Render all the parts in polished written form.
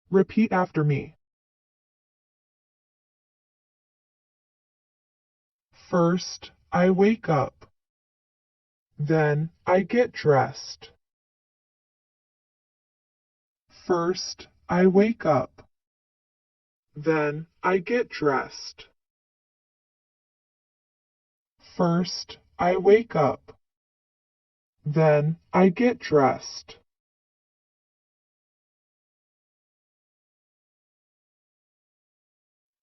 Repeat after me. First, I wake up. Then, I get dressed. First, I wake up. Then, I get dressed. First, I wake up. Then, I get dressed.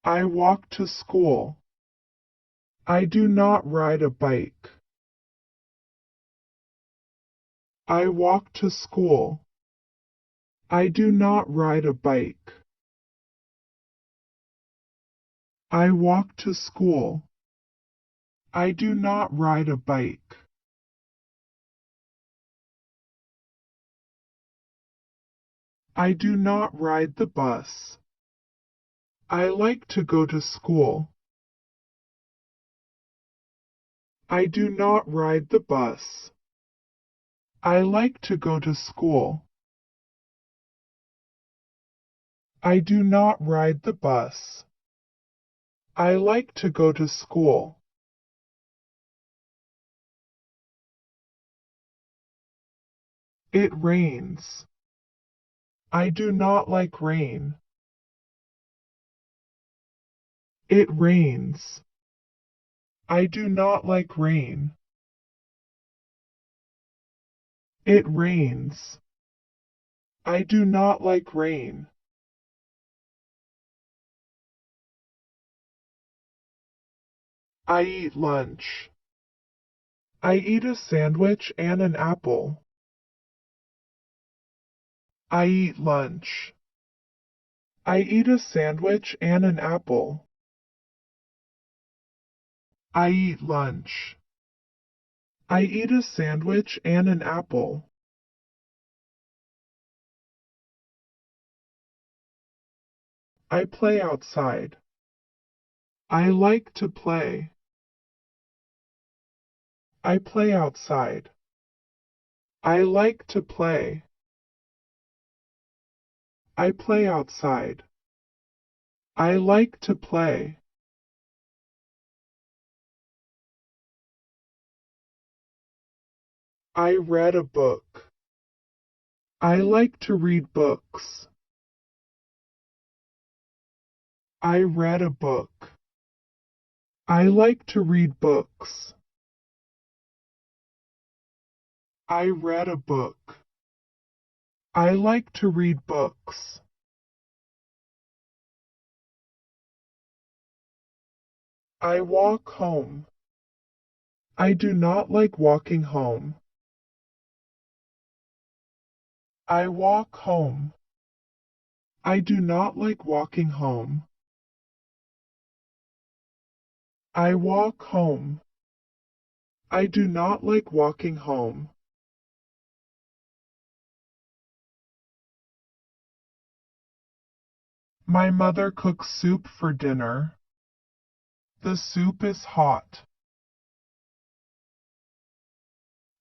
I walk to school. I do not ride a bike. I walk to school. I do not ride a bike. I walk to school. I do not ride a bike. I do not ride the bus. I like to go to school. I do not ride the bus. I like to go to school. I do not ride the bus. I like to go to school. It rains. I do not like rain. It rains. I do not like rain. It rains. I do not like rain. I eat lunch. I eat a sandwich and an apple. I eat lunch. I eat a sandwich and an apple. I eat lunch. I eat a sandwich and an apple. I play outside. I like to play. I play outside. I like to play. I play outside. I like to play. I read a book. I like to read books. I read a book. I like to read books. I read a book. I like to read books. I walk home. I do not like walking home. I walk home. I do not like walking home. I walk home. I do not like walking home. My mother cooks soup for dinner. The soup is hot.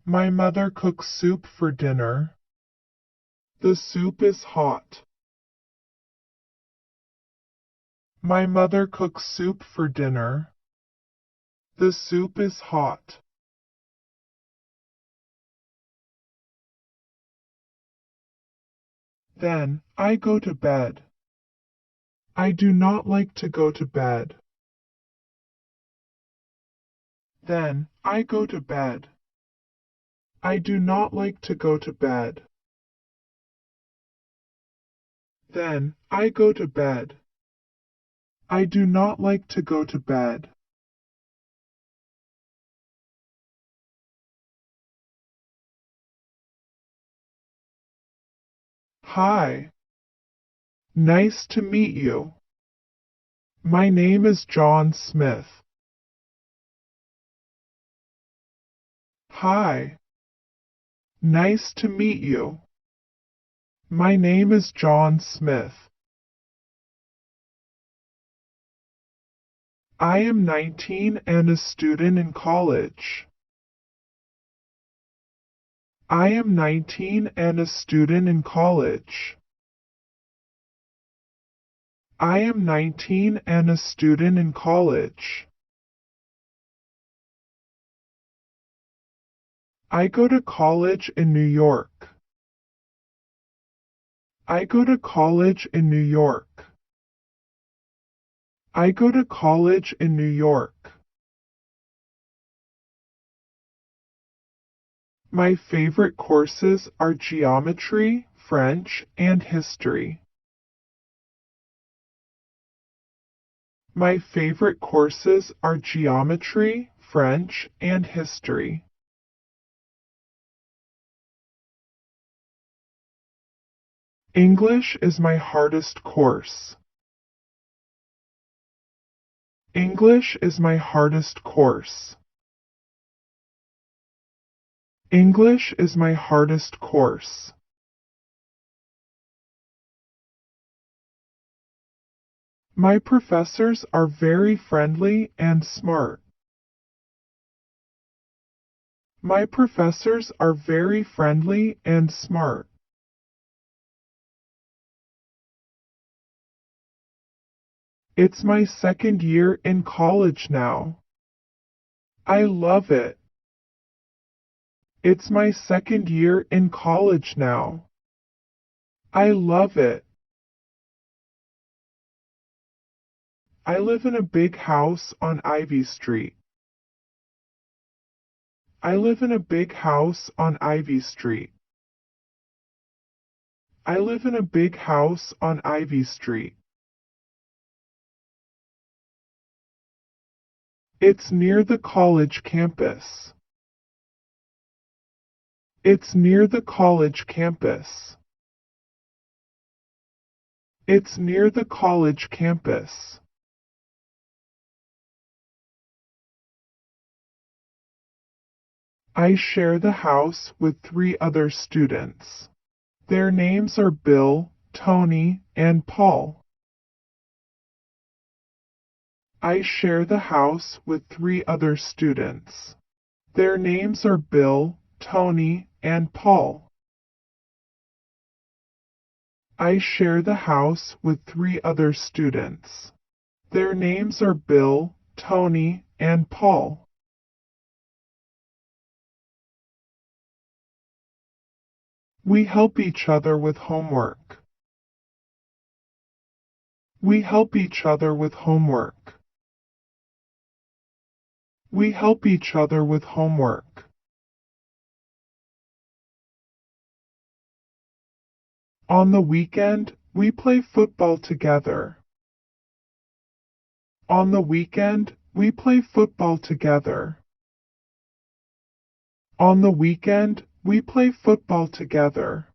My mother cooks soup for dinner. The soup is hot. My mother cooks soup for dinner. The soup is hot. Then I go to bed. I do not like to go to bed. Then I go to bed. I do not like to go to bed. Then I go to bed. I do not like to go to bed. Hi. Nice to meet you. My name is John Smith. Hi. Nice to meet you. My name is John Smith. I am 19 and a student in college. I am 19 and a student in college. I am 19 and a student in college. I go to college in New York. I go to college in New York. I go to college in New York. My favorite courses are geometry, French, and history. My favorite courses are geometry, French, and history. English is my hardest course. English is my hardest course. English is my hardest course. My professors are very friendly and smart. My professors are very friendly and smart. It's my second year in college now. I love it. It's my second year in college now. I love it. I live in a big house on Ivy Street. I live in a big house on Ivy Street. I live in a big house on Ivy Street. It's near the college campus. It's near the college campus. It's near the college campus. I share the house with 3 other students. Their names are Bill, Tony, and Paul. I share the house with 3 other students. Their names are Bill, Tony, and Paul. I share the house with 3 other students. Their names are Bill, Tony, and Paul. We help each other with homework. We help each other with homework. We help each other with homework. On the weekend, we play football together. On the weekend, we play football together. On the weekend, we play football together.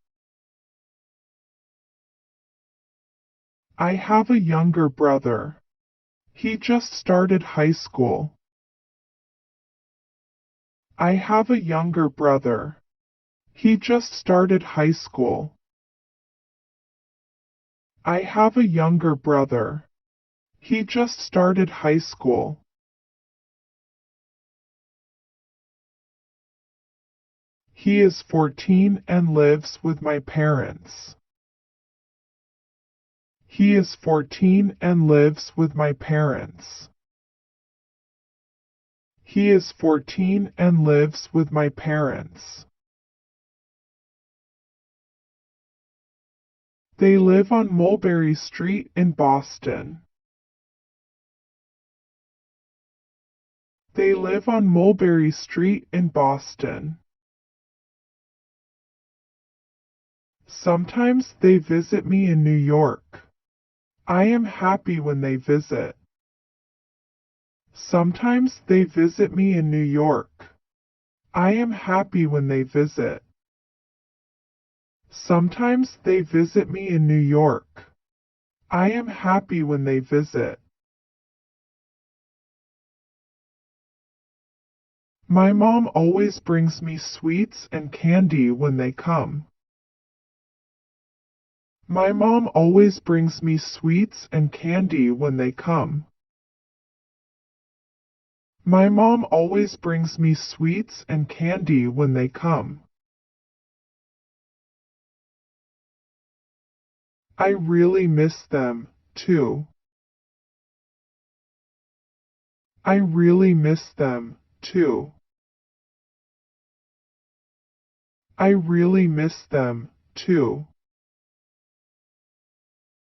I have a younger brother. He just started high school. I have a younger brother. He just started high school. I have a younger brother. He just started high school. He is 14 and lives with my parents. He is 14 and lives with my parents. He is 14 and lives with my parents. They live on Mulberry Street in Boston. They live on Mulberry Street in Boston. Sometimes they visit me in New York. I am happy when they visit. Sometimes they visit me in New York. I am happy when they visit. Sometimes they visit me in New York. I am happy when they visit. My mom always brings me sweets and candy when they come. My mom always brings me sweets and candy when they come. My mom always brings me sweets and candy when they come. I really miss them, too. I really miss them, too. I really miss them, too.